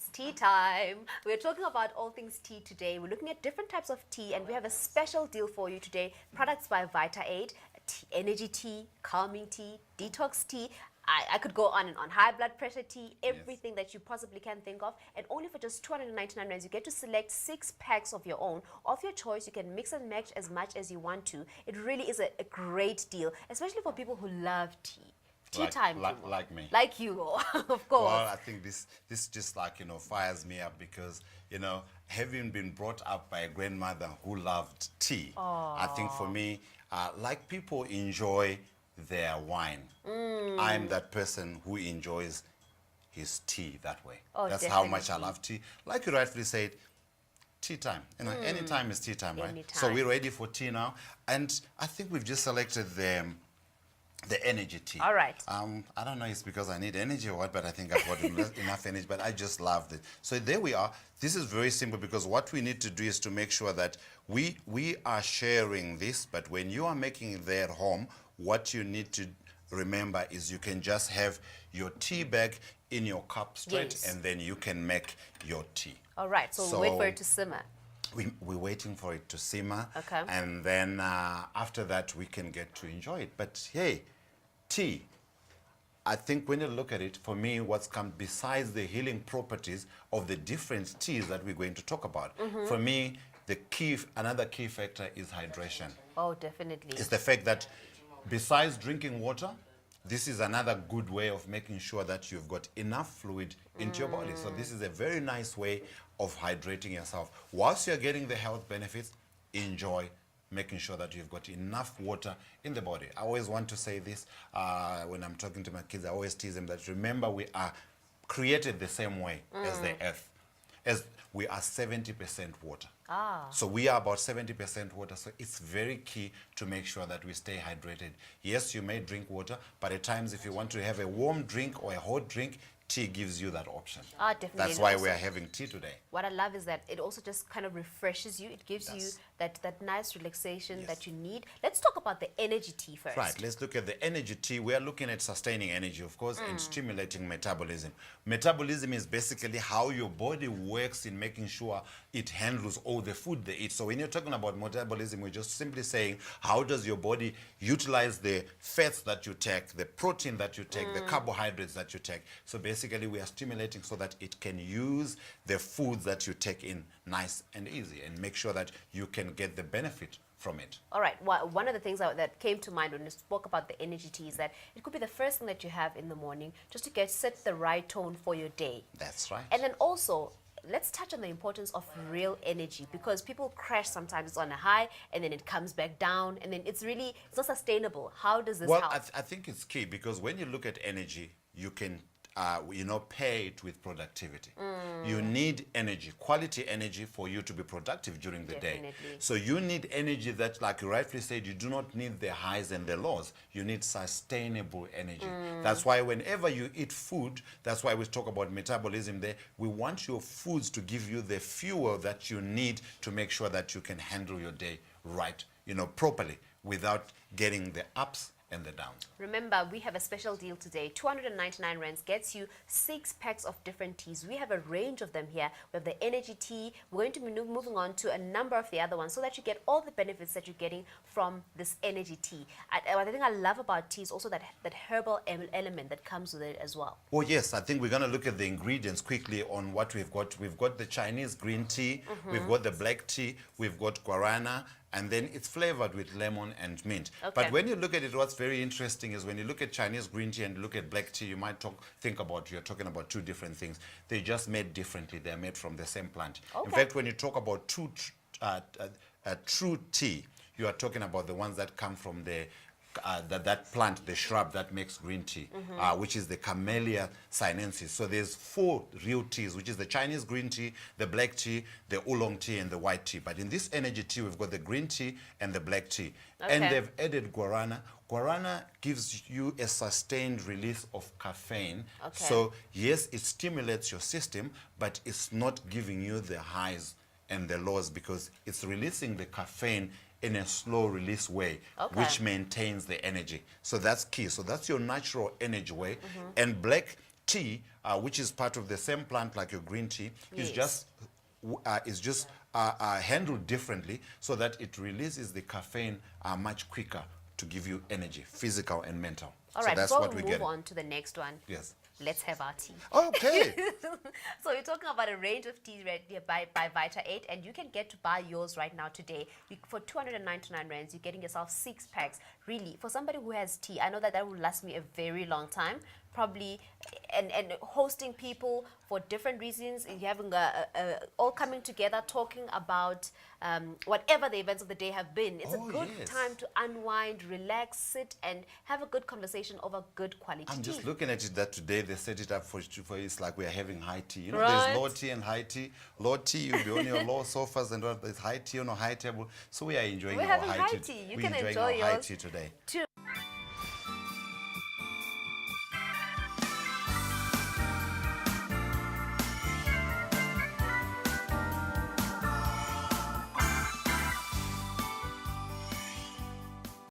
It's tea time. We're talking about all things tea today. We're looking at different types of tea, and we have a special deal for you today. Products by Vita-Aid, energy tea, calming tea, detox tea. I could go on and on. High blood pressure tea, everything that you possibly can think of. And only for just 299 rands, you get to select 6 packs of your own, of your choice. You can mix and match as much as you want to. It really is a great deal, especially for people who love tea. Tea time. Like me. Like you, of course. Well, I think this just like, fires me up because, having been brought up by a grandmother who loved tea, I think for me, like people enjoy their wine, I'm that person who enjoys his tea that way. That's how much I love tea. Like you rightfully said, tea time. Any time is tea time, right? Anytime. So we're ready for tea now. And I think we've just selected the energy tea. All right. I don't know if it's because I need energy or what, but I think I've got enough energy, but I just loved it. So there we are. This is very simple because what we need to do is to make sure that we are sharing this, but when you are making it there at home, what you need to remember is you can just have your tea bag in your cup straight, and then you can make your tea. All right, so we'll wait for it to simmer. We're waiting for it to simmer, okay, and then after that we can get to enjoy it. But hey, tea, I think when you look at it, for me, what's come besides the healing properties of the different teas that we're going to talk about, for me, another key factor is hydration. Oh, definitely. It's the fact that besides drinking water, this is another good way of making sure that you've got enough fluid into your body. So this is a very nice way of hydrating yourself. Whilst you're getting the health benefits, enjoy making sure that you've got enough water in the body. I always want to say this when I'm talking to my kids. I always tease them that remember we are created the same way as the earth. As we are 70% water. So we are about 70% water. So it's very key to make sure that we stay hydrated. Yes, you may drink water, but at times if you want to have a warm drink or a hot drink, tea gives you that option. Definitely. That's why we are having tea today. What I love is that it also just kind of refreshes you. It gives you that nice relaxation that you need. Let's talk about the energy tea first. Right, let's look at the energy tea. We are looking at sustaining energy, of course, and stimulating metabolism. Metabolism is basically how your body works in making sure it handles all the food they eat. So when you're talking about metabolism, we're just simply saying, how does your body utilize the fats that you take, the protein that you take, the carbohydrates that you take. So basically, we are stimulating so that it can use the foods that you take in nice and easy and make sure that you can get the benefit from it. All right. Well, one of the things that came to mind when you spoke about the energy tea is that it could be the first thing that you have in the morning just to set the right tone for your day. That's right. And then also, let's touch on the importance of real energy, because people crash sometimes. It's on a high and then it comes back down and then it's not sustainable. How does this help? Well, I think it's key because when you look at energy, you can pair it with productivity. You need energy, quality energy for you to be productive during the day. So you need energy that, like you rightfully said, you do not need the highs and the lows. You need sustainable energy. That's why whenever you eat food, that's why we talk about metabolism there, we want your foods to give you the fuel that you need to make sure that you can handle your day right, properly without getting the ups and the downs. Remember, we have a special deal today. 299 rands gets you 6 packs of different teas. We have a range of them here. We have the energy tea. We're going to be moving on to a number of the other ones so that you get all the benefits that you're getting from this energy tea. What I think I love about tea is also that herbal element that comes with it as well. Oh yes, I think we're going to look at the ingredients quickly on what we've got. We've got the Chinese green tea, we've got the black tea, we've got guarana, and then it's flavored with lemon and mint. But when you look at it, what's very interesting is when you look at Chinese green tea and look at black tea, you might you're talking about two different things. They're just made differently. They're made from the same plant. In fact, when you talk about true tea, you are talking about the ones that come from that plant, the shrub that makes green tea, which is the Camellia sinensis. So there's 4 real teas, which is the Chinese green tea, the black tea, the oolong tea, and the white tea. But in this energy tea, we've got the green tea and the black tea. And they've added guarana. Guarana gives you a sustained release of caffeine. So yes, it stimulates your system, but it's not giving you the highs and the lows because it's releasing the caffeine in a slow release way, which maintains the energy. So that's key. So that's your natural energy way. And black tea, which is part of the same plant like your green tea, is Yes. just handled differently so that it releases the caffeine much quicker to give you energy, physical and mental. All So right, that's before what we we move get. on to the next one, Yes. let's have our tea. Okay. So we're talking about a range of teas right here by Vita-Aid, and you can get to buy yours right now today. For 299 rands, you're getting yourself 6 packs. Really, for somebody who has tea, I know that will last me a very long time. Probably, and hosting people for different reasons, you're having all coming together, talking about whatever the events of the day have been. It's a good yes. time to unwind, relax, sit, and have a good conversation over good quality I'm tea. just looking at it that today they set it up for it's like we're having high tea. You know, Right. there's low tea and high tea. Low tea, you'll be on your low sofas, and there's high tea on a high table. So we are enjoying We're our having high high tea. tea. You We're can enjoying enjoy our high yours tea today. too.